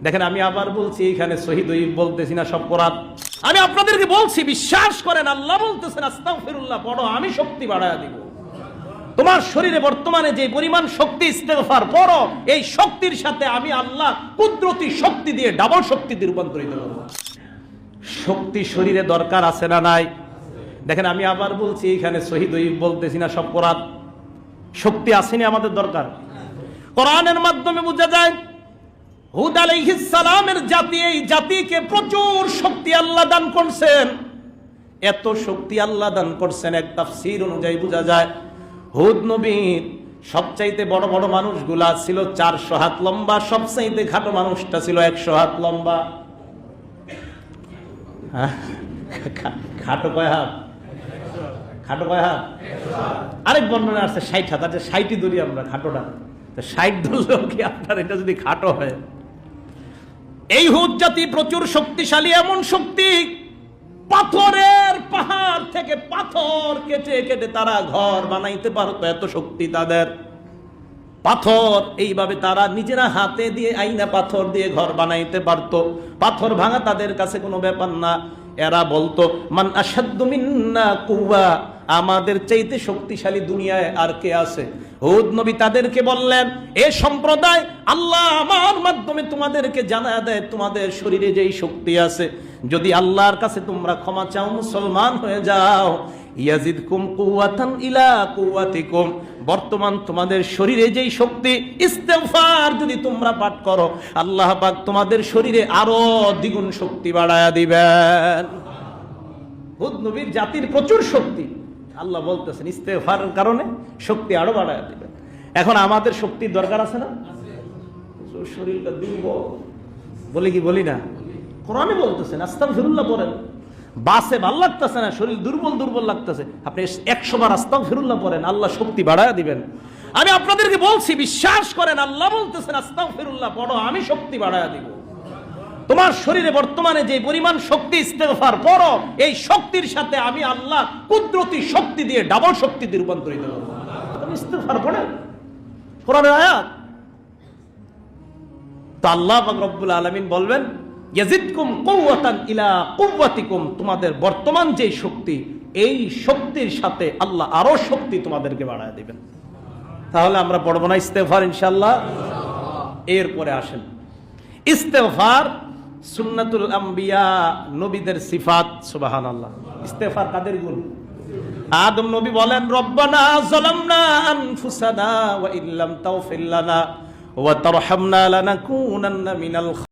দেখেন, আমি আবার বলছি, এখানে সহিহ দঈফ বলতেছি না, সব কোরআন। আমি আপনাদেরকে বলছি, বিশ্বাস করেন, আল্লাহ বলতেছেন আস্তাগফিরুল্লাহ পড়ো, আমি শক্তি বাড়ায়া দিব। তোমার শরীরে বর্তমানে যে পরিমাণ শক্তি ইস্তেগফার পড়ো, এই শক্তির সাথে আমি আল্লাহ কুদরতি শক্তি দিয়ে ডাবল শক্তিতে রূপান্তরিত করব। শক্তি শরীরে দরকার আছে না নাই? দেখেন, আমি আবার বলছি, এখানে সহিহ দঈফ বলতেছি না, সব কোরআন। শক্তি আসেনি আমাদের দরকার। কোরআনের মাধ্যমে বোঝা যায় হুদ আলাইহিস সালামের জাতি, এই জাতিকে প্রচুর শক্তি আল্লাহ দান করছেন। এত শক্তি আল্লাহ দান করছেন, এক তাফসীর অনুযায়ী বোঝা যায় হুদ নবীর সবচাইতে বড় বড় মানুষগুলা ছিল 400 হাত লম্বা, সবচাইতে খাটো মানুষটা ছিল 100 হাত লম্বা। খাটো কয় হাত? খাটো কয় হাত? আরেক বর্ণনা আছে 60 হাত। আচ্ছা, 60ই ধরি আমরা, খাটোটা 60 ধরলেও কি আপনার এটা যদি খাটো হয়? এই হুদ জাতি প্রচুর শক্তিশালী, এমন শক্তি পাথরের পাহাড় থেকে পাথর কেটে কেটে তারা ঘর বানাইতে পারতো, এত শক্তি তাদের। পাথর এইভাবে তারা নিজেরা হাতে দিয়ে আইনা পাথর দিয়ে ঘর বানাইতে পারতো। পাথর ভাঙা তাদের কাছে কোনো ব্যাপার না। এরা বলতো মান আশাদ্দু মিন্না কুওয়া, আমাদের চাইতে শক্তিশালী দুনিয়ায় আর কে আছে? হুদ নবী তাদেরকে বললেন, এ সম্প্রদায়, আল্লাহ আমার মাধ্যমে তোমাদেরকে জানা দেয় তোমাদের শরীরে যেই শক্তি আছে, যদি আল্লাহর কাছে তোমরা ক্ষমা চাও, মুসলমান হয়ে যাও, ইয়াজিদকুম কুওয়াতান ইলা কুওয়াতিকুম, বর্তমান তোমাদের শরীরে যেই শক্তি, ইস্তেগফার যদি তোমরা পাঠ করো, আল্লাহ পাক তোমাদের শরীরে আরো দ্বিগুণ শক্তি বাড়ায়া দিবেন। হুদ নবীর জাতির প্রচুর শক্তি, আল্লাহ বলতেছেন ইস্তেগফারের কারণে শক্তি আরো বাড়ায়া দিবেন। এখন আমাদের শক্তির দরকার আছে না? শরীরটা দুর্বল বলে কি বলি না? কোরআনে বলতেছেন আস্তাগফিরুল্লাহ পড়েন। বাসে ভাল লাগতেছে না, শরীর দুর্বল দুর্বল লাগতেছে, আপনি 100 বার আস্তাগফিরুল্লাহ পড়েন, আল্লাহ শক্তি বাড়ায়া দিবেন। আমি আপনাদেরকে বলছি, বিশ্বাস করেন, আল্লাহ বলতেছেন আস্তাগফিরুল্লাহ পড়ো, আমি শক্তি বাড়ায়া দিব। তোমার শরীরে বর্তমানে যে পরিমাণ শক্তি ইস্তেগফার পড়ো, এই শক্তির সাথে আমি আল্লাহ কুদরতি শক্তি দিয়ে ডাবল শক্তিতে রূপান্তরিত করব। ইস্তেগফার পড়েন, কোরআনের আয়াত। তো আল্লাহ পাক রব্বুল আলামিন বলবেন ইয়াজিদকুম কুওয়াতান ইলা কুওয়াতিকুম, তোমাদের বর্তমান যে শক্তি, এই শক্তির সাথে আল্লাহ আরো শক্তি তোমাদেরকে বাড়ায় দিবেন। তাহলে আমরা পড়ব না ইস্তেগফার ইনশাআল্লাহ? এরপরে আসেন, ইস্তেগফার সুন্নাতুল আম্বিয়া, নবীদের সিফাত। সুবহানাল্লাহ। ইস্তেগফার কাদের গুণ? আদম নবী বলেন রব্বানা যালামনা আনফুসানা ওয়া ইল্লাম তাগফির লানা ওয়া তারহামনা লানাকুনান্না মিনাল